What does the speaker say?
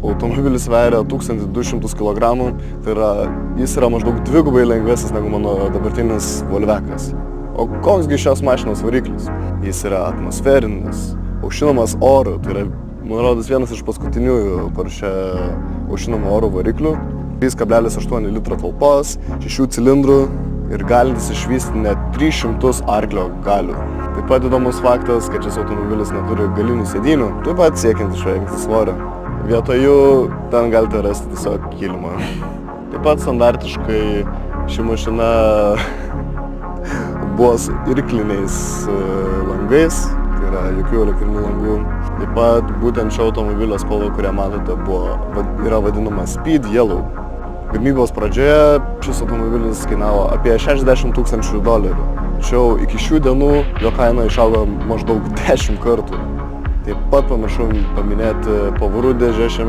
automobilis sveria 1200 kg, tai yra, jis yra maždaug dvigubai lengvesnis negu mano dabartinis Volvekas. O koksgi šios mašinos variklis? Jis yra atmosferinis, aušinamas oru, tai yra, man rodos, vienas iš paskutiniųjų Porsche aušinamo oro variklių. 3,8 litro talpos, 6 cilindrų ir galintis išvysti net 300 arklio galių. Taip pat įdomus faktas, kad šis automobilis neturi galinių sėdynių, taip pat siekiant išvengti svorio. Vietoj jų ten galite rasti tiesiog kilimą. Taip pat standartiškai ši mašina buvo su irkliniais langais, tai yra jokių elektrinių langų. Taip pat būtent šio automobilio spalva, kurią matote, yra vadinama Speed Yellow. Gamybos pradžioje šis automobilis kainavo apie $60 000. Tačiau iki šių dienų jo kaina išaugo maždaug 10 kartų. Taip pat pamiršau paminėti pavarų dėžę šiame